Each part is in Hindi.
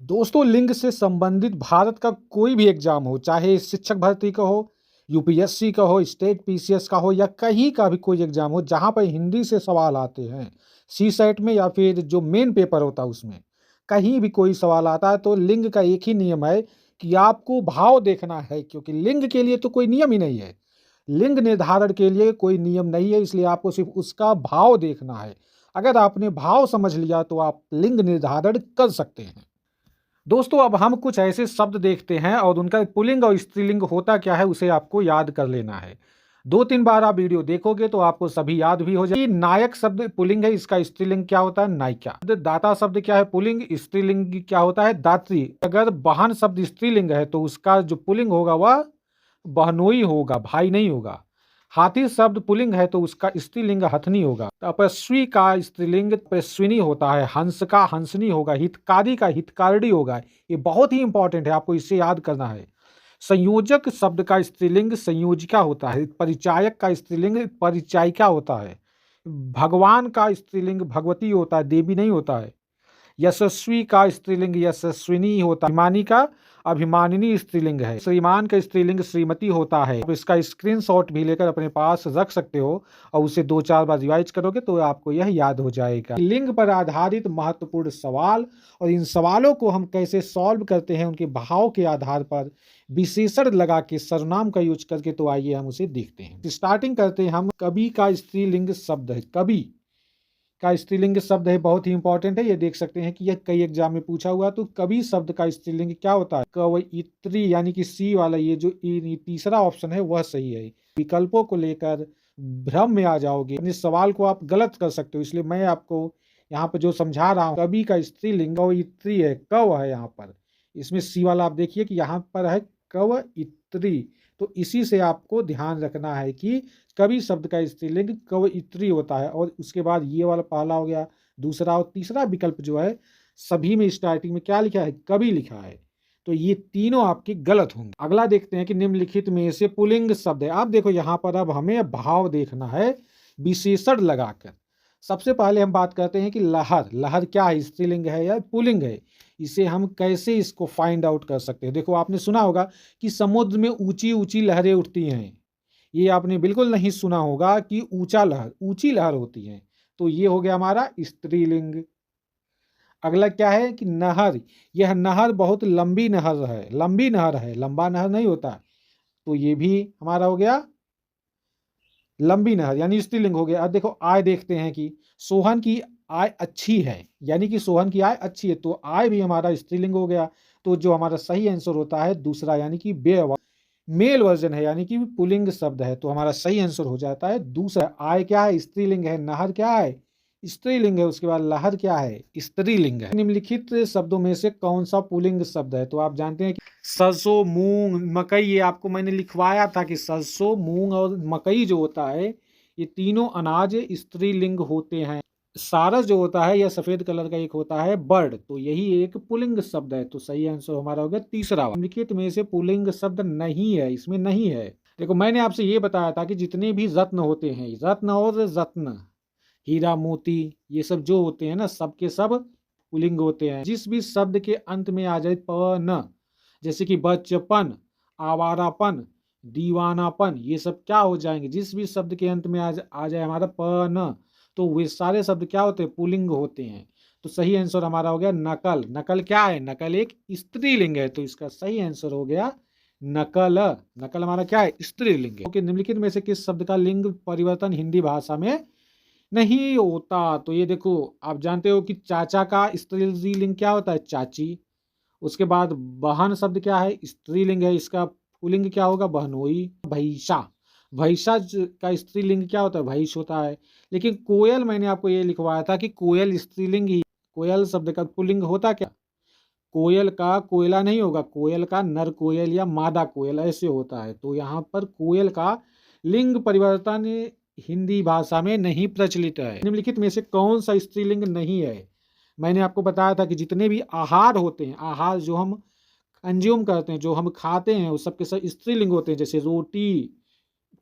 दोस्तों, लिंग से संबंधित भारत का कोई भी एग्जाम हो, चाहे शिक्षक भर्ती का हो, यूपीएससी का हो, स्टेट पीसीएस का हो या कहीं का भी कोई एग्जाम हो, जहाँ पर हिंदी से सवाल आते हैं, सीसेट में या फिर जो मेन पेपर होता है उसमें, कहीं भी कोई सवाल आता है तो लिंग का एक ही नियम है कि आपको भाव देखना है, क्योंकि लिंग के लिए तो कोई नियम ही नहीं है। लिंग निर्धारण के लिए कोई नियम नहीं है, इसलिए आपको सिर्फ उसका भाव देखना है। अगर आपने भाव समझ लिया तो आप लिंग निर्धारण कर सकते हैं। दोस्तों, अब हम कुछ ऐसे शब्द देखते हैं और उनका पुल्लिंग और स्त्रीलिंग होता क्या है उसे आपको याद कर लेना है। 2-3 बार आप वीडियो देखोगे तो आपको सभी याद भी हो जाएगी। नायक शब्द पुल्लिंग है, इसका स्त्रीलिंग क्या होता है? नायिका। दाता शब्द क्या है? पुल्लिंग। स्त्रीलिंग क्या होता है? दात्री। अगर बहन शब्द स्त्रीलिंग है तो उसका जो पुल्लिंग होगा वह बहनोई होगा, भाई नहीं होगा। हाथी शब्द पुल्लिंग है तो उसका स्त्रीलिंग हथनी होगा। तपस्वी का स्त्रीलिंग तपस्विनी होता है। हंस का हंसनी होगा। हितकारी का हितकारिणी होगा। ये बहुत ही इंपॉर्टेंट है, आपको इससे याद करना है। संयोजक शब्द का स्त्रीलिंग संयोजिका होता है। परिचायक का स्त्रीलिंग परिचायिका होता है। भगवान का स्त्रीलिंग भगवती होता है, देवी नहीं होता है। यशस्वी का स्त्रीलिंग यशस्विनी होता है। अभिमानी का अभिमानिनी स्त्रीलिंग है। श्रीमान का स्त्रीलिंग श्रीमती होता है। आप इसका स्क्रीनशॉट भी लेकर अपने पास रख सकते हो और उसे 2-4 बार रिवाइज करोगे तो आपको यह याद हो जाएगा। लिंग पर आधारित महत्वपूर्ण सवाल और इन सवालों को हम कैसे सॉल्व करते हैं उनके भाव के आधार पर विशेषण लगा के सर्वनाम का यूज करके, तो आइए हम उसे देखते हैं। स्टार्टिंग करते हैं हम। कवि का स्त्रीलिंग शब्द है। कवि का स्त्रीलिंग शब्द है, बहुत ही इंपॉर्टेंट है। ये देख सकते हैं कि यह कई एग्जाम में पूछा हुआ। तो कवि शब्द का स्त्रीलिंग क्या होता है? कवयित्री, यानी कि सी वाला ये जो तीसरा ऑप्शन है वह सही है। विकल्पों को लेकर भ्रम में आ जाओगे, अपने सवाल को आप गलत कर सकते हो, इसलिए मैं आपको यहाँ पर जो समझा रहा हूँ, कवि का स्त्रीलिंग कवयित्री है, कव है यहाँ पर। इसमें सी वाला आप देखिए कि यहाँ पर है कवयित्री, तो इसी से आपको ध्यान रखना है कि कवि शब्द का स्त्रीलिंग कवयित्री होता है। और उसके बाद ये वाला पहला हो गया, दूसरा और तीसरा विकल्प जो है सभी में स्टार्टिंग में क्या लिखा है? कवि लिखा है। तो ये तीनों आपके गलत होंगे। अगला देखते हैं कि निम्नलिखित में से पुल्लिंग शब्द है। आप देखो यहाँ पर अब हमें भाव देखना है विशेषण लगाकर। सबसे पहले हम बात करते हैं कि लहर। लहर क्या है? स्त्रीलिंग है या पुल्लिंग है? इसे हम कैसे इसको फाइंड आउट कर सकते हैं? देखो, आपने सुना होगा कि समुद्र में ऊंची ऊंची लहरें उठती हैं। ये आपने बिल्कुल नहीं सुना होगा कि ऊंची लहर होती है। तो ये हो गया हमारा स्त्रीलिंग। अगला क्या है कि नहर। यह नहर बहुत लंबी नहर है। लंबी नहर है, लंबा नहर नहीं होता। तो ये भी हमारा हो गया लंबी नहर, यानी स्त्रीलिंग हो गया। अब देखो आय देखते हैं कि सोहन की आय अच्छी है, यानी कि सोहन की आय अच्छी है, तो आय भी हमारा स्त्रीलिंग हो गया। तो जो हमारा सही आंसर होता है दूसरा, यानी कि मेल वर्जन है, यानी कि पुल्लिंग शब्द है, तो हमारा सही आंसर हो जाता है दूसरा। आय क्या है? स्त्रीलिंग है। नहर क्या है? स्त्रीलिंग है। उसके बाद लहर क्या है? स्त्रीलिंग है। निम्नलिखित शब्दों में से कौन सा पुल्लिंग शब्द है? तो आप जानते हैं कि सरसों, मूंग, मकई, ये आपको मैंने लिखवाया था कि सरसों, मूंग और मकई जो होता है ये तीनों अनाज स्त्रीलिंग होते हैं। सारस जो होता है यह सफेद कलर का एक होता है बर्ड, तो यही एक पुल्लिंग शब्द है। तो सही आंसर हमारा हो गया तीसरा। निम्नलिखित में से पुल्लिंग शब्द नहीं है, इसमें नहीं है। देखो, मैंने आपसे ये बताया था कि जितने भी रत्न होते हैं, रत्न और रत्न, हीरा मोती, ये सब जो होते हैं ना, सब के सब पुल्लिंग होते हैं। जिस भी शब्द के अंत में आ जाए पन, जैसे कि बचपन, आवारापन, दीवानापन, ये सब क्या हो जाएंगे? जिस भी शब्द के अंत में आ जाए हमारा पन, तो वे सारे शब्द क्या होते हैं? पुल्लिंग होते हैं। तो सही आंसर हमारा हो गया नकल। नकल क्या है? नकल एक स्त्रीलिंग है, तो इसका सही आंसर हो गया नकल। नकल हमारा क्या है? स्त्रीलिंग है। निम्नलिखित में से किस शब्द का लिंग परिवर्तन हिंदी भाषा में नहीं होता? तो ये देखो, आप जानते हो कि चाचा का स्त्रीलिंग क्या होता है? चाची। उसके बाद बहन शब्द क्या है? स्त्रीलिंग है, इसका पुल्लिंग क्या होगा? बहनोई। भैसा, भैसा का स्त्रीलिंग क्या होता है? भैंस होता है। लेकिन कोयल, मैंने आपको ये लिखवाया था कि कोयल स्त्रीलिंग ही। कोयल शब्द का पुल्लिंग होता क्या? कोयल का कोयला नहीं होगा, कोयल का नर कोयल या मादा कोयल ऐसे होता है। तो यहाँ पर कोयल का लिंग परिवर्तन हिंदी भाषा में नहीं प्रचलित है। निम्नलिखित में से कौन सा स्त्रीलिंग नहीं है? मैंने आपको बताया था कि जितने भी आहार होते हैं, आहार जो हम कंज्यूम करते हैं, जो हम खाते हैं, वो सबके सब स्त्रीलिंग होते हैं। जैसे रोटी,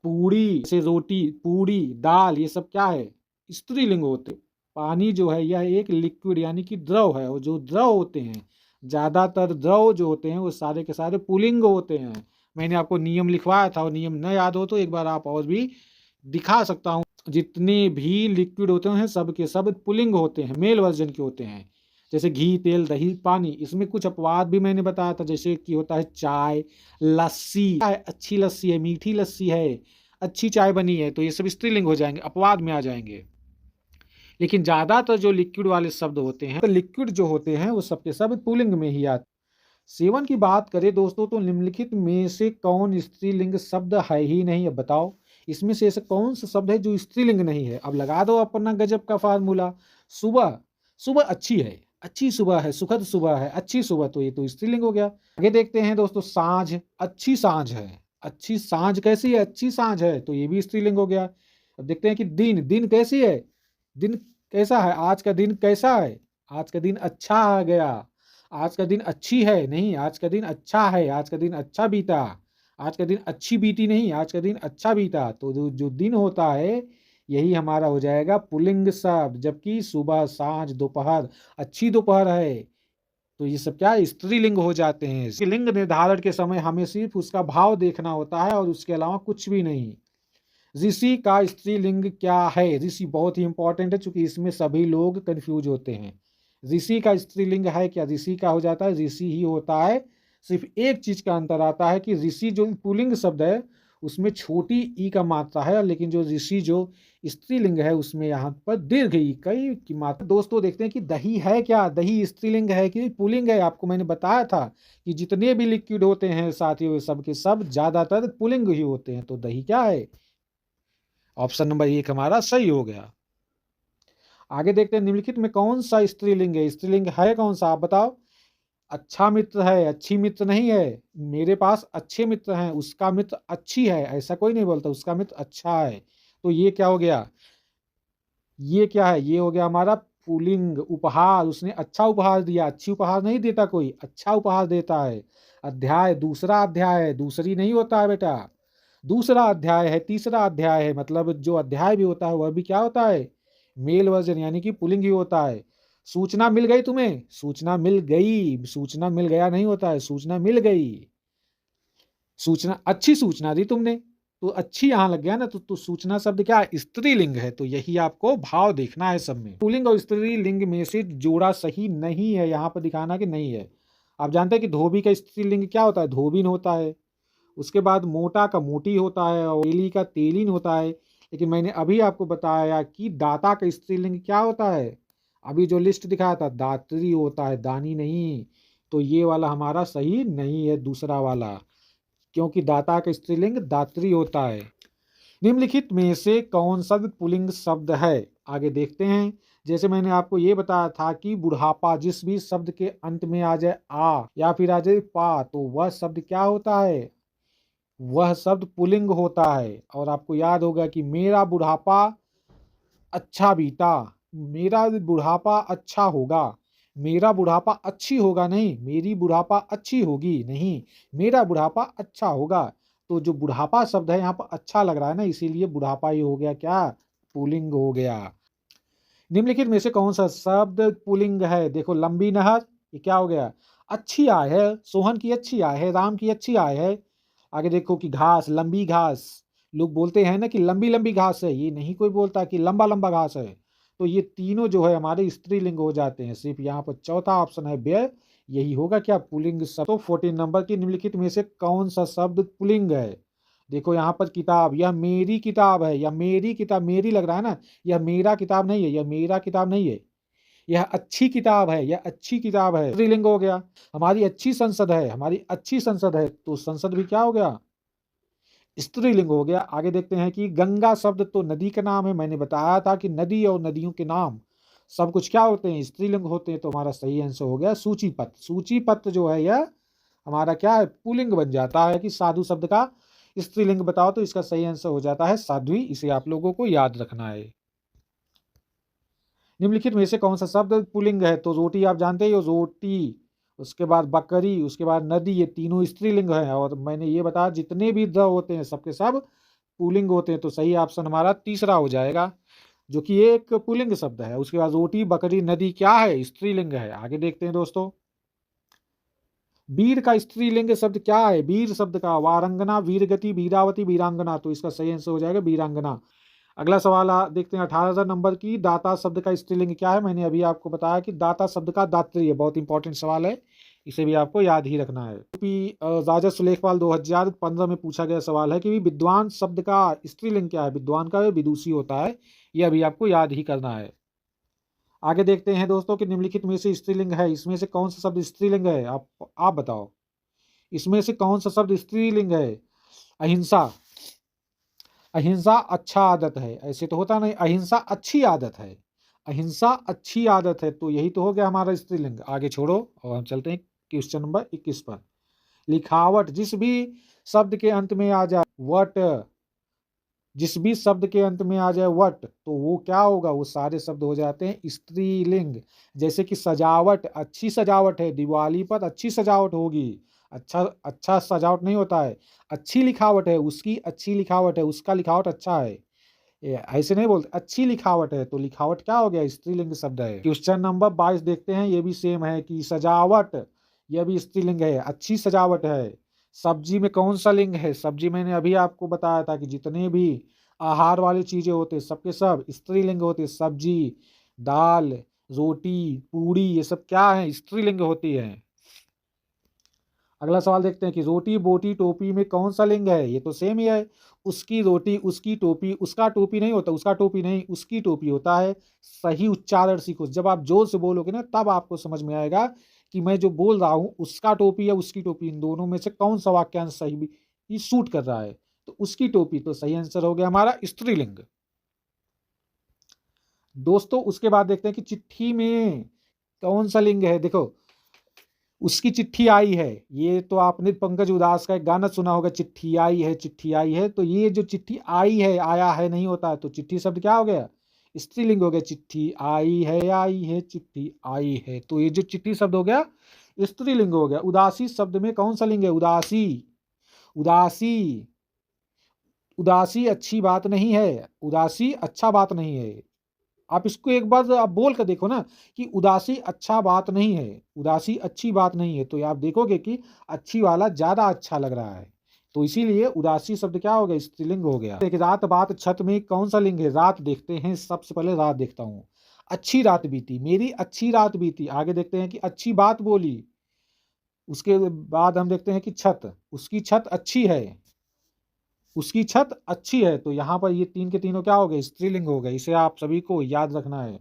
पूड़ी, जैसे रोटी, पूड़ी, दाल, ये सब क्या है? स्त्रीलिंग होते हैं। पानी जो है यह एक लिक्विड यानी कि द्रव है, और जो द्रव होते हैं ज़्यादातर द्रव जो होते हैं वो सारे के सारे पुल्लिंग होते हैं। मैंने आपको नियम लिखवाया था और नियम न याद हो तो एक बार आप और भी दिखा सकता हूँ। जितने भी लिक्विड होते हैं सब के सब पुल्लिंग होते हैं, मेल वर्जन के होते हैं। जैसे घी, तेल, दही, पानी। इसमें कुछ अपवाद भी मैंने बताया था, जैसे कि होता है चाय, लस्सी, अच्छी लस्सी है, मीठी लस्सी है, अच्छी चाय बनी है, तो ये सब स्त्रीलिंग हो जाएंगे, अपवाद में आ जाएंगे। लेकिन ज़्यादातर जो लिक्विड वाले शब्द होते हैं, तो लिक्विड जो होते हैं वो सबके सब पुल्लिंग में ही आते हैं। सेवन की बात करें दोस्तों तो निम्नलिखित में से कौन स्त्रीलिंग शब्द है ही नहीं? अब बताओ इसमें से ऐसा कौन सा शब्द है जो स्त्रीलिंग नहीं है? अब लगा दो अपना गजब का फार्मूला। सुबह, सुबह अच्छी है, अच्छी सुबह है, सुखद सुबह है, अच्छी सुबह, तो ये तो स्त्रीलिंग हो गया। आगे देखते हैं दोस्तों, साँझ, अच्छी साँझ है, अच्छी साँझ कैसी है? अच्छी साँझ है, तो ये भी स्त्रीलिंग हो गया। अब देखते हैं कि दिन, दिन कैसी है? दिन कैसा है? आज का दिन कैसा है? आज का दिन अच्छा आ गया। आज का दिन अच्छी है नहीं, आज का दिन अच्छा है, आज का दिन अच्छा बीता। आज का दिन अच्छी बीती नहीं, आज का दिन अच्छा बीता। तो जो दिन होता है यही हमारा हो जाएगा पुल्लिंग शब्द। जबकि सुबह, साँझ, दोपहर, अच्छी दोपहर है, तो ये सब क्या है? स्त्रीलिंग हो जाते हैं। लिंग निर्धारण के समय हमें सिर्फ उसका भाव देखना होता है और उसके अलावा कुछ भी नहीं। ऋषि का स्त्रीलिंग क्या है? ऋषि बहुत ही इंपॉर्टेंट है, चूंकि इसमें सभी लोग कंफ्यूज होते हैं। ऋषि का स्त्रीलिंग है क्या? ऋषि का हो जाता है, ऋषि ही होता है। सिर्फ एक चीज का अंतर आता है कि ऋषि जो पुल्लिंग शब्द है उसमें छोटी ई का मात्रा है, लेकिन जो ऋषि जो स्त्रीलिंग है उसमें यहाँ पर दीर्घ ई कई की मात्रा। दोस्तों देखते हैं कि दही है क्या? दही स्त्रीलिंग है कि पुल्लिंग है? आपको मैंने बताया था कि जितने भी लिक्विड होते हैं साथियों सब के सब ज्यादातर पुल्लिंग ही होते हैं। तो दही क्या है? ऑप्शन नंबर 1 हमारा सही हो गया। आगे देखते हैं निम्नलिखित में कौन सा स्त्रीलिंग है? स्त्रीलिंग है कौन सा? आप बताओ। अच्छा मित्र है, अच्छी मित्र नहीं है। मेरे पास अच्छे मित्र हैं, उसका मित्र अच्छी है, ऐसा कोई नहीं बोलता। उसका मित्र अच्छा है, तो ये क्या हो गया? ये क्या है? ये हो गया हमारा पुल्लिंग। उपहार, उसने अच्छा उपहार दिया। अच्छी उपहार नहीं देता कोई, अच्छा उपहार देता है। अध्याय, दूसरा अध्याय है, दूसरी नहीं होता है बेटा। दूसरा अध्याय है, तीसरा अध्याय है, मतलब जो अध्याय भी होता है वह भी क्या होता है? मेल वर्जन, यानी कि पुल्लिंग ही होता है। सूचना मिल गई तुम्हें? सूचना मिल गई, सूचना मिल गया नहीं होता है, सूचना मिल गई। सूचना, अच्छी सूचना दी तुमने, तो अच्छी यहां लग गया ना, तो सूचना शब्द क्या है? स्त्रीलिंग है। तो यही आपको भाव देखना है सब में। पुल्लिंग और स्त्रीलिंग में से जोड़ा सही नहीं है, यहाँ पर दिखाना कि नहीं है। आप जानते हैं कि धोबी का स्त्रीलिंग क्या होता है? धोबिन होता है। उसके बाद मोटा का मोटी होता है और तेली का तेलिन होता है। लेकिन मैंने अभी आपको बताया कि दाता का स्त्रीलिंग क्या होता है? अभी जो लिस्ट दिखाया था, दात्री होता है, दानी नहीं। तो ये वाला हमारा सही नहीं है, दूसरा वाला, क्योंकि दाता का स्त्रीलिंग दात्री होता है। निम्नलिखित में से कौन सा पुल्लिंग शब्द है? आगे देखते हैं। जैसे मैंने आपको ये बताया था कि बुढ़ापा, जिस भी शब्द के अंत में आ जाए आ या फिर आ जाए पा, तो वह शब्द क्या होता है? वह शब्द पुल्लिंग होता है। और आपको याद होगा कि मेरा बुढ़ापा अच्छा बीता, मेरा बुढ़ापा अच्छा होगा। मेरा बुढ़ापा अच्छी होगा नहीं, मेरी बुढ़ापा अच्छी होगी नहीं, मेरा बुढ़ापा अच्छा होगा। तो जो बुढ़ापा शब्द है यहाँ पर अच्छा लग रहा है ना, इसीलिए बुढ़ापा ही हो गया क्या? पुल्लिंग हो गया। निम्नलिखित में से कौन सा शब्द पुल्लिंग है? देखो, लंबी नहर, ये क्या हो गया? अच्छी आय है, सोहन की अच्छी आय है, राम की अच्छी आय है। आगे देखो कि घास, लंबी घास, लोग बोलते हैं ना कि लंबी लंबी घास है, ये नहीं कोई बोलता कि लंबा लंबा घास है। तो ये तीनों जो है हमारे स्त्रीलिंग हो जाते हैं। सिर्फ यहाँ पर चौथा ऑप्शन है व्यय, यही होगा क्या? पुल्लिंग शब्द। तो 14 नंबर की निम्नलिखित में से कौन सा शब्द पुल्लिंग है? देखो यहाँ पर किताब, यह मेरी किताब है, या मेरी किताब, मेरी लग रहा है ना, यह मेरा किताब नहीं है, यह मेरा किताब नहीं है। यह अच्छी किताब है, यह अच्छी किताब है, स्त्रीलिंग हो गया। हमारी अच्छी संसद है, हमारी अच्छी संसद है, तो संसद भी क्या हो गया? स्त्रीलिंग हो गया। आगे देखते हैं कि गंगा शब्द तो नदी का नाम है। मैंने बताया था कि नदी और नदियों के नाम सब कुछ क्या होते हैं? स्त्रीलिंग होते हैं। तो हमारा सही आंसर हो गया सूचीपत्र। सूचीपत्र जो है यह हमारा क्या है? पुल्लिंग बन जाता है। कि साधु शब्द का स्त्रीलिंग बताओ, तो इसका सही आंसर हो जाता है साध्वी। इसे आप लोगों को याद रखना है। निम्नलिखित में से कौन सा शब्द पुल्लिंग है? तो रोटी आप जानते हो, रोटी, उसके बाद बकरी, उसके बाद नदी, ये तीनों स्त्रीलिंग हैं। और मैंने ये बताया जितने भी द होते हैं सबके सब पुल्लिंग होते हैं। तो सही ऑप्शन हमारा तीसरा हो जाएगा, जो कि एक पुल्लिंग शब्द है। उसके बाद रोटी, बकरी, नदी क्या है? स्त्रीलिंग है। आगे देखते हैं दोस्तों। वीर का स्त्रीलिंग शब्द क्या है? वीर शब्द का वारंगना, वीरगति, वीरावती, वीरांगना, तो इसका सही आंसर हो जाएगा वीरांगना। अगला सवाल देखते हैं 18,000 नंबर की। दाता शब्द का स्त्रीलिंग क्या है? मैंने अभी आपको बताया कि दाता शब्द का दात्री है। बहुत इंपॉर्टेंट सवाल है, इसे भी आपको याद ही रखना है। राजस्व लेखपाल 2015 में पूछा गया सवाल है कि विद्वान शब्द का स्त्रीलिंग क्या है? विद्वान का विदुषी होता है, यह अभी आपको याद ही करना है। आगे देखते हैं दोस्तों कि निम्नलिखित में से स्त्रीलिंग है, इसमें से कौन सा शब्द स्त्रीलिंग है? आप बताओ, इसमें से कौन सा शब्द स्त्रीलिंग है? अहिंसा। अहिंसा अच्छा आदत है, ऐसे तो होता नहीं। अहिंसा अच्छी आदत है, अहिंसा अच्छी आदत है, तो यही तो हो गया हमारा स्त्रीलिंग। आगे छोड़ो और हम चलते हैं क्वेश्चन नंबर 21 पर। लिखावट, जिस भी शब्द के अंत में आ जाए वट, जिस भी शब्द के अंत में आ जाए वट, तो वो क्या होगा? वो सारे शब्द हो जाते हैं स्त्रीलिंग। जैसे कि सजावट, अच्छी सजावट है, दिवाली पर अच्छी सजावट होगी। अच्छा अच्छा सजावट नहीं होता है, अच्छी लिखावट है, उसकी अच्छी लिखावट है, उसका लिखावट अच्छा है, ऐसे नहीं बोलते। अच्छी लिखावट है, तो लिखावट क्या हो गया? स्त्रीलिंग शब्द है। क्वेश्चन नंबर 22 देखते हैं, ये भी सेम है कि सजावट, यह भी स्त्रीलिंग है, अच्छी सजावट है। सब्जी में कौन सा लिंग है? सब्जी मैंने अभी आपको बताया था कि जितने भी आहार वाली चीजें होते सबके सब स्त्रीलिंग होते। सब्जी, दाल, रोटी, पूड़ी, ये सब क्या है? स्त्रीलिंग होती है। अगला सवाल देखते हैं कि रोटी, बोटी, टोपी में कौन सा लिंग है? ये तो सेम ही है। उसकी रोटी, उसकी टोपी, उसका टोपी नहीं होता, उसका टोपी नहीं, उसकी टोपी होता है। सही उच्चारण सीखो, जब आप जोर से बोलोगे ना तब आपको समझ में आएगा कि मैं जो बोल रहा हूं उसका टोपी या उसकी टोपी, इन दोनों में से कौन सा वाक्यांश सही भी सूट कर रहा है। तो उसकी टोपी, तो सही आंसर हो गया हमारा स्त्रीलिंग। दोस्तों उसके बाद देखते हैं कि चिट्ठी में कौन सा लिंग है। देखो, उसकी चिट्ठी आई है, ये तो आपने पंकज उदास का एक गाना सुना होगा, चिट्ठी आई है, चिट्ठी आई है। तो ये जो चिट्ठी आई है, आया है नहीं होता है, तो चिट्ठी शब्द क्या हो गया? स्त्रीलिंग हो गया। चिट्ठी आई है, चिट्ठी आई है, तो ये जो चिट्ठी शब्द हो गया स्त्रीलिंग हो गया। उदासी शब्द में कौन सा लिंग है? उदासी। उदासी, उदासी अच्छी बात नहीं है, उदासी अच्छा बात नहीं है। आप इसको एक बार आप बोल कर देखो ना कि उदासी अच्छा बात नहीं है, उदासी अच्छी बात नहीं है, तो आप देखोगे कि अच्छी वाला ज्यादा अच्छा लग रहा है। तो इसीलिए उदासी शब्द क्या हो गया? स्त्रीलिंग हो गया। एक रात बात छत में कौन सा लिंग है? रात देखते हैं, सबसे पहले रात देखता हूं। अच्छी रात बीती, मेरी अच्छी रात बीती। आगे देखते हैं कि अच्छी बात बोली। उसके बाद हम देखते हैं कि छत, उसकी छत अच्छी है, उसकी छत अच्छी है। तो यहाँ पर ये तीन के तीनों क्या हो गए? स्त्रीलिंग हो गए। इसे आप सभी को याद रखना है।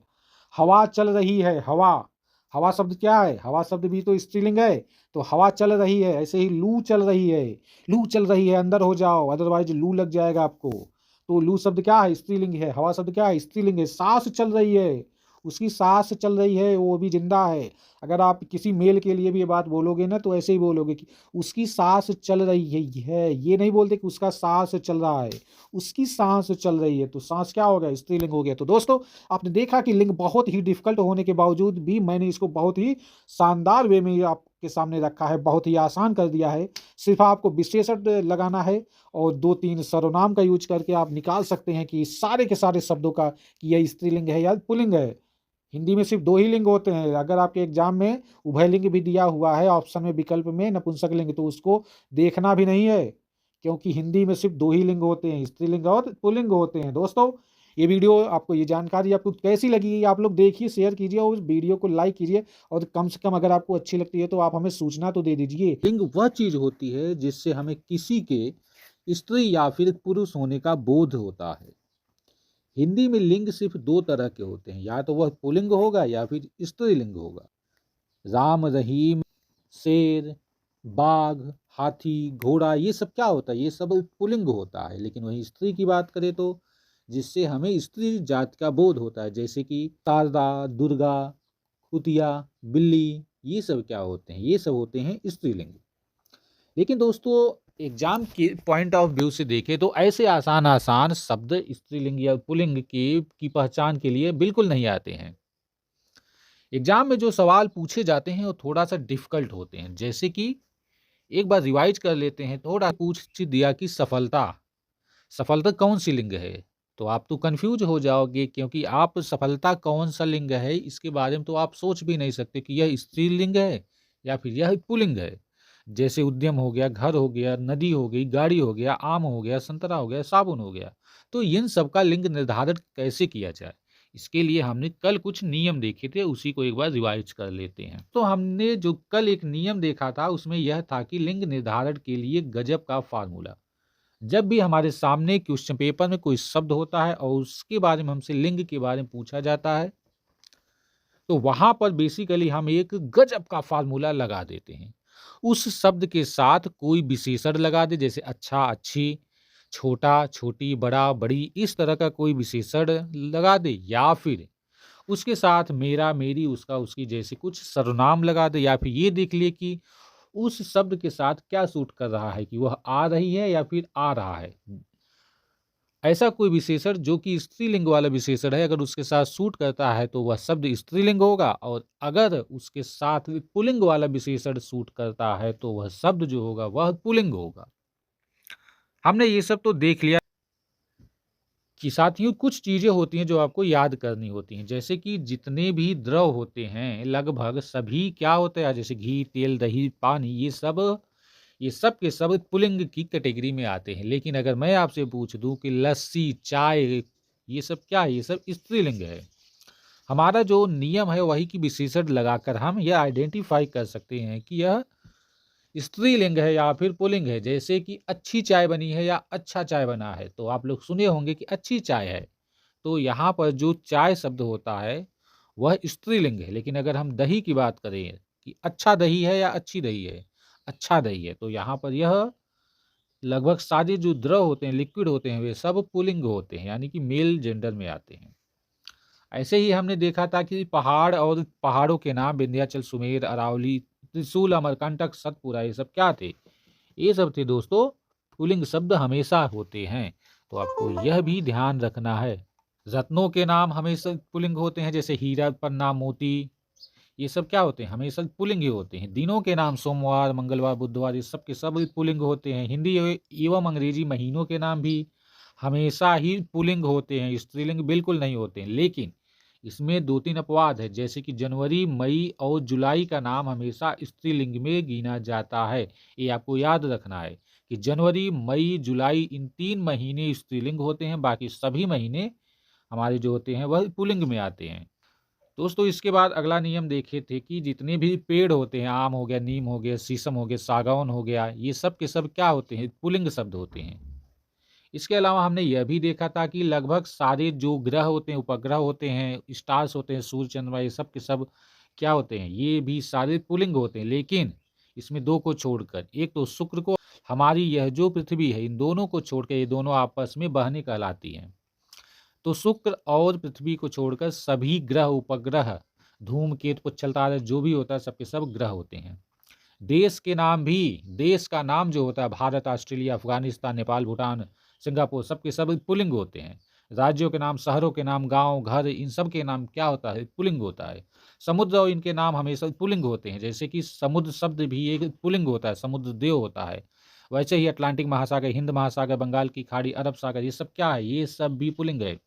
हवा चल रही है, हवा, हवा शब्द क्या है? हवा शब्द भी तो स्त्रीलिंग है। तो हवा चल रही है। ऐसे ही लू चल रही है, लू चल रही है, अंदर हो जाओ अदरवाइज लू लग जाएगा आपको। तो लू शब्द क्या है? स्त्रीलिंग है। हवा शब्द क्या है? स्त्रीलिंग है। सांस चल रही है, उसकी सांस चल रही है, वो भी जिंदा है। अगर आप किसी मेल के लिए भी ये बात बोलोगे ना तो ऐसे ही बोलोगे कि उसकी सांस चल रही है, ये नहीं बोलते कि उसका सांस चल रहा है, उसकी सांस चल रही है। तो सांस क्या हो गया? स्त्रीलिंग हो गया। तो दोस्तों आपने देखा कि लिंग बहुत ही डिफिकल्ट होने के बावजूद भी मैंने इसको बहुत ही शानदार वे में आपके सामने रखा है, बहुत ही आसान कर दिया है। सिर्फ आपको विशेषण लगाना है और 2-3 सर्वनाम का यूज करके आप निकाल सकते हैं कि सारे के सारे शब्दों का कि यह स्त्रीलिंग है या पुल्लिंग है। हिंदी में सिर्फ 2 ही लिंग होते हैं। अगर आपके एग्जाम में उभयलिंग भी दिया हुआ है ऑप्शन में विकल्प में नपुंसक लिंग, तो उसको देखना भी नहीं है, क्योंकि हिंदी में सिर्फ 2 ही लिंग होते हैं, स्त्रीलिंग और पुल्लिंग होते हैं। दोस्तों ये वीडियो आपको, ये जानकारी आपको कैसी लगी आप लोग देखिए, शेयर कीजिए और वीडियो को लाइक कीजिए, और कम से कम अगर आपको अच्छी लगती है तो आप हमें सूचना तो दे दीजिए। लिंग वह चीज होती है जिससे हमें किसी के स्त्री या फिर पुरुष होने का बोध होता है। हिंदी में लिंग सिर्फ 2 तरह के होते हैं, या तो वह पुल्लिंग होगा या फिर स्त्रीलिंग होगा। राम, रहीम, शेर, बाघ, हाथी, घोड़ा, ये सब क्या होता है? ये सब पुल्लिंग होता है। लेकिन वहीं स्त्री की बात करें तो जिससे हमें स्त्री जात का बोध होता है, जैसे कि शारदा, दुर्गा, कुतिया, बिल्ली, ये सब क्या होते हैं? ये सब होते हैं स्त्रीलिंग। लेकिन दोस्तों एग्जाम के पॉइंट ऑफ व्यू से देखें तो ऐसे आसान आसान शब्द स्त्रीलिंग या पुल्लिंग की पहचान के लिए बिल्कुल नहीं आते हैं। एग्जाम में जो सवाल पूछे जाते हैं वो थोड़ा सा डिफिकल्ट होते हैं। जैसे कि एक बार रिवाइज कर लेते हैं, थोड़ा पूछ दिया कि सफलता, सफलता कौन सी लिंग है? तो आप तो कंफ्यूज हो जाओगे, क्योंकि आप सफलता कौन सा लिंग है इसके बारे में तो आप सोच भी नहीं सकते कि यह स्त्रीलिंग है या फिर यह पुल्लिंग है। जैसे उद्यम हो गया, घर हो गया, नदी हो गई, गाड़ी हो गया, आम हो गया, संतरा हो गया, साबुन हो गया। तो इन सब का लिंग निर्धारण कैसे किया जाए? इसके लिए हमने कल कुछ नियम देखे थे, उसी को एक बार रिवाइज कर लेते हैं। तो हमने जो कल एक नियम देखा था, उसमें यह था कि लिंग निर्धारण के लिए गजब का फार्मूला। जब भी हमारे सामने क्वेश्चन पेपर में कोई शब्द होता है और उसके बारे में हमसे लिंग के बारे में पूछा जाता है, तो वहां पर बेसिकली हम एक गजब का फार्मूला लगा देते हैं। उस शब्द के साथ कोई विशेषण लगा दे, जैसे अच्छा, अच्छी, छोटा, छोटी, बड़ा, बड़ी, इस तरह का कोई विशेषण लगा दे, या फिर उसके साथ मेरा, मेरी, उसका, उसकी जैसे कुछ सर्वनाम लगा दे, या फिर ये देख लिए कि उस शब्द के साथ क्या सूट कर रहा है, कि वह आ रही है या फिर आ रहा है। ऐसा कोई विशेषण जो कि स्त्रीलिंग वाला विशेषण है, अगर उसके साथ सूट करता है तो वह शब्द स्त्रीलिंग होगा, और अगर उसके साथ पुल्लिंग वाला विशेषण सूट करता है तो वह शब्द जो होगा वह पुल्लिंग होगा। हमने ये सब तो देख लिया कि साथियों कुछ चीजें होती हैं जो आपको याद करनी होती हैं, जैसे कि जितने भी द्रव होते हैं लगभग सभी क्या होते हैं, जैसे घी, तेल, दही, पानी, ये सब के सब पुल्लिंग की कैटेगरी में आते हैं। लेकिन अगर मैं आपसे पूछ दूं कि लस्सी, चाय, ये सब क्या है? ये सब स्त्रीलिंग है। हमारा जो नियम है वही की विशेषण लगाकर हम यह आइडेंटिफाई कर सकते हैं कि यह स्त्रीलिंग है या फिर पुल्लिंग है। जैसे कि अच्छी चाय बनी है या अच्छा चाय बना है, तो आप लोग सुने होंगे कि अच्छी चाय है, तो यहाँ पर जो चाय शब्द होता है वह स्त्रीलिंग है। लेकिन अगर हम दही की बात करें कि अच्छा दही है या अच्छी दही है, अच्छा दही है, तो यहाँ पर यह लगभग सारे जो द्रव होते हैं, लिक्विड होते हैं, वे सब पुल्लिंग होते हैं, यानी कि मेल जेंडर में आते हैं। ऐसे ही हमने देखा था कि पहाड़ और पहाड़ों के नाम विंध्याचल, सुमेर, अरावली, त्रिशूल, अमरकंटक, सतपुरा, ये सब क्या थे? ये सब थे दोस्तों पुल्लिंग शब्द हमेशा होते हैं। तो आपको यह भी ध्यान रखना है। रत्नों के नाम हमेशा पुल्लिंग होते हैं, जैसे हीरा, पन्ना, मोती, ये सब क्या होते हैं? हमेशा पुल्लिंग ही होते हैं। दिनों के नाम सोमवार, मंगलवार, बुधवार, ये सब के सब पुल्लिंग होते हैं। हिंदी एवं अंग्रेजी महीनों के नाम भी हमेशा ही पुल्लिंग होते हैं, स्त्रीलिंग बिल्कुल नहीं होते हैं। लेकिन इसमें 2-3 अपवाद है, जैसे कि जनवरी, मई और जुलाई का नाम हमेशा स्त्रीलिंग में गिना जाता है। ये आपको याद रखना है कि जनवरी, मई, जुलाई, इन 3 महीने स्त्रीलिंग होते हैं, बाकी सभी महीने हमारे जो होते हैं वह पुल्लिंग में आते हैं। दोस्तों इसके बाद अगला नियम देखे थे कि जितने भी पेड़ होते हैं, आम हो गया, नीम हो गया, शीशम हो गया, सागौन हो गया, ये सब के सब क्या होते हैं? पुल्लिंग शब्द होते हैं। इसके अलावा हमने यह भी देखा था कि लगभग सारे जो ग्रह होते हैं, उपग्रह होते हैं, स्टार्स होते हैं, सूर्य, चंद्रमा, ये सब के सब क्या होते हैं? ये भी सारे पुल्लिंग होते हैं। लेकिन इसमें 2 को छोड़कर, एक तो शुक्र को, हमारी यह जो पृथ्वी है, इन दोनों को छोड़कर ये दोनों आपस में बहने कहलाती हैं। तो शुक्र और पृथ्वी को छोड़कर सभी ग्रह, उपग्रह, धूमकेतु, पुच्छलतारा, जो भी होता है सबके सब ग्रह होते हैं। देश के नाम भी, देश का नाम जो होता है, भारत, ऑस्ट्रेलिया, अफगानिस्तान, नेपाल, भूटान, सिंगापुर, सबके सब पुल्लिंग होते हैं। राज्यों के नाम, शहरों के नाम, गांव, घर, इन सब के नाम क्या होता है? पुल्लिंग होता है। समुद्र और इनके नाम हमेशा पुल्लिंग होते हैं, जैसे कि समुद्र शब्द भी एक पुल्लिंग होता है, समुद्र देव होता है। वैसे ही अटलांटिक महासागर, हिंद महासागर, बंगाल की खाड़ी, अरब सागर, ये सब क्या है? ये सब भी पुल्लिंग है।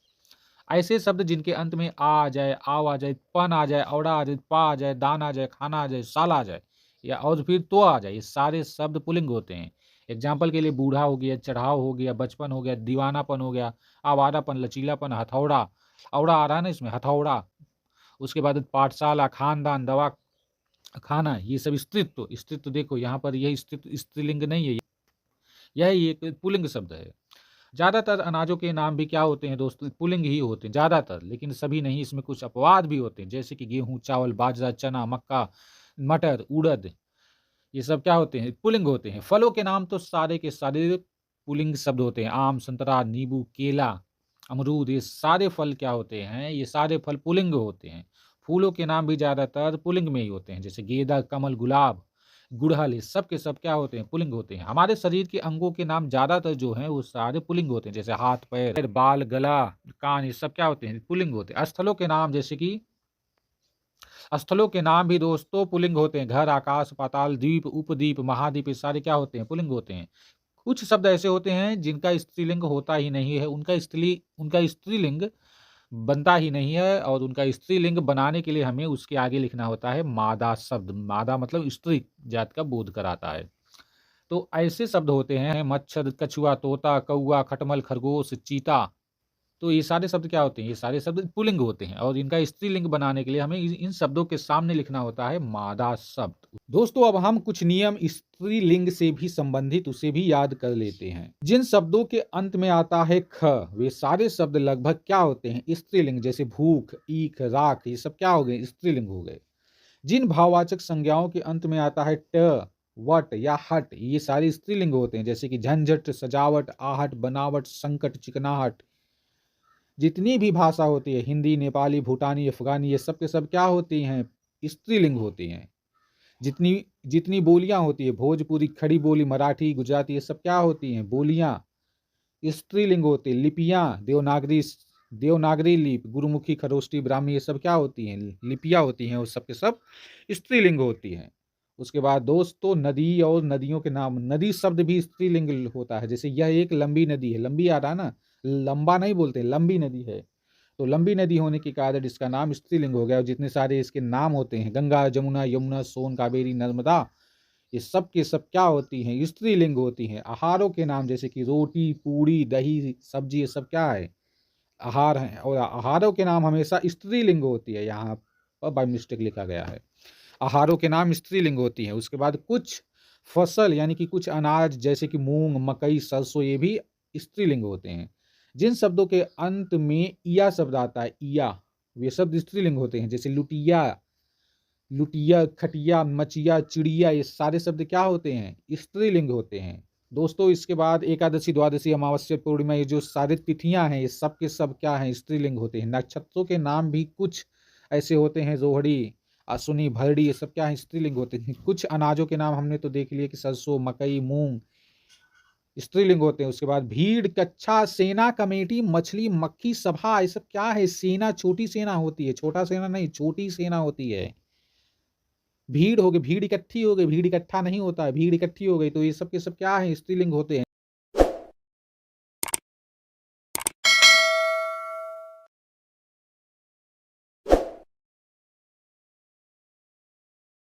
ऐसे शब्द जिनके अंत में आ जाए, आव आ जाए, पन आ जाए, औड़ा आ जाए, पा आ जाए, दान आ जाए, खाना आ जाए, साल आ जाए, या और फिर तो आ जाए, ये सारे शब्द पुल्लिंग होते हैं। एग्जाम्पल के लिए बूढ़ा हो गया, चढ़ाव हो गया, बचपन हो गया, दीवानापन हो गया, आवारापन, लचीलापन, हथौड़ा, औड़ा आ रहा है ना इसमें, हथौड़ा। उसके बाद पाठशाला, खानदान, दवा खाना, ये सब स्त्रीत्व, स्त्रीत्व देखो यहाँ पर यह स्त्रीत्व स्त्रीलिंग नहीं है, यह एक पुल्लिंग शब्द है। ज़्यादातर अनाजों के नाम भी क्या होते हैं दोस्तों? पुल्लिंग ही होते हैं ज़्यादातर, लेकिन सभी नहीं, इसमें कुछ अपवाद भी होते हैं, जैसे कि गेहूँ, चावल, बाजरा, चना, मक्का, मटर, उड़द, ये सब क्या होते हैं? पुल्लिंग होते हैं। फलों के नाम तो सारे के सारे पुल्लिंग शब्द होते हैं। आम, संतरा, नींबू, केला, अमरूद, ये सारे फल क्या होते हैं? ये सारे फल पुल्लिंग होते हैं। फूलों के नाम भी ज़्यादातर पुल्लिंग में ही होते हैं, जैसे गेंदा, कमल, गुलाब, गुड़हल, ये सब के सब क्या होते हैं? पुल्लिंग होते हैं। हमारे शरीर के अंगों के नाम ज़्यादातर जो हैं वो सारे पुल्लिंग होते हैं, जैसे हाथ, पैर, बाल, गला, कान, ये सब क्या होते हैं? पुल्लिंग होते हैं। स्थलों के नाम, जैसे कि स्थलों के नाम भी दोस्तों पुल्लिंग होते हैं। घर, आकाश, पाताल, द्वीप, उपद्वीप, महाद्वीप, ये सारे क्या होते हैं? पुल्लिंग होते हैं। कुछ शब्द ऐसे होते हैं जिनका स्त्रीलिंग होता ही नहीं है, उनका स्त्रीलिंग बनता ही नहीं है और उनका स्त्रीलिंग बनाने के लिए हमें उसके आगे लिखना होता है मादा शब्द। मादा मतलब स्त्री जात का बोध कराता है। तो ऐसे शब्द होते हैं मच्छर, कछुआ, तोता, कौआ, खटमल, खरगोश, चीता। तो ये सारे शब्द क्या होते हैं? ये सारे शब्द पुल्लिंग होते हैं और इनका स्त्रीलिंग बनाने के लिए हमें इन शब्दों के सामने लिखना होता है मादा शब्द। दोस्तों अब हम कुछ नियम स्त्रीलिंग से भी संबंधित उसे भी याद कर लेते हैं। जिन शब्दों के अंत में आता है ख, वे सारे शब्द लगभग क्या होते हैं? स्त्रीलिंग। जैसे भूख, ईख, राख, ये सब क्या हो गए? स्त्रीलिंग हो गए। जिन भाववाचक संज्ञाओं के अंत में आता है ट, वट या हट, ये सारे स्त्रीलिंग होते हैं। जैसे कि झंझट, सजावट, आहट, बनावट, संकट, चिकनाहट। जितनी भी भाषा होती है, हिंदी, नेपाली, भूटानी, अफगानी, ये सब के सब क्या होती हैं? स्त्रीलिंग होती हैं। जितनी जितनी बोलियां होती है, भोजपुरी, खड़ी बोली, मराठी, गुजराती, ये सब क्या होती हैं? बोलियां स्त्रीलिंग होती है। लिपियां, देवनागरी लिपि, गुरुमुखी, खरोष्टी, ब्राह्मी, ये सब क्या होती हैं? लिपियां होती हैं, वो सब के सब स्त्रीलिंग होती हैं। उसके बाद दोस्तों नदी और नदियों के नाम। नदी शब्द भी स्त्रीलिंग होता है। जैसे यह एक लंबी नदी है, लंबी आ रहा है ना, लंबा नहीं बोलते, लंबी नदी है। तो लंबी नदी होने के कारण इसका नाम स्त्रीलिंग हो गया। और जितने सारे इसके नाम होते हैं, गंगा, जमुना, यमुना, सोन, कावेरी, नर्मदा, ये सब के सब क्या होती हैं? स्त्रीलिंग होती हैं। आहारों के नाम जैसे कि रोटी, पूड़ी, दही, सब्जी, ये सब क्या है? आहार हैं। और आहारों के नाम हमेशा स्त्रीलिंग होती है। यहाँ पर बाय मिस्टेक लिखा गया है, आहारों के नाम स्त्रीलिंग होती है। उसके बाद कुछ फसल यानी कि कुछ अनाज जैसे कि मूंग, मकई, सरसों, ये भी स्त्रीलिंग होते हैं। जिन शब्दों के अंत में इया शब्द आता है, इया, वे शब्द स्त्रीलिंग होते हैं। जैसे लुटिया, लुटिया, खटिया, मचिया, चिड़िया, ये सारे शब्द क्या होते हैं? स्त्रीलिंग होते हैं। दोस्तों इसके बाद एकादशी, द्वादशी, अमावस्या, पूर्णिमा, ये जो सारी तिथियां हैं, ये सब के सब क्या हैं? स्त्रीलिंग होते हैं। नक्षत्रों के नाम भी कुछ ऐसे होते हैं, रोहिणी, अश्विनी, भरणी, ये सब क्या है? स्त्रीलिंग होते हैं। कुछ अनाजों के नाम हमने तो देख लिए कि सरसों, मकई, मूंग, स्त्रीलिंग होते हैं। उसके बाद भीड़, कच्छा, सेना, कमेटी, मछली, मक्खी, सभा, ये सब क्या है? सेना, छोटी सेना होती है, छोटा सेना नहीं, छोटी सेना होती है। भीड़ हो गई, भीड़ इकट्ठी हो गई, भीड़ इकट्ठा नहीं होता है, भीड़ इकट्ठी हो गई। तो ये सब के सब क्या है? स्त्रीलिंग होते हैं।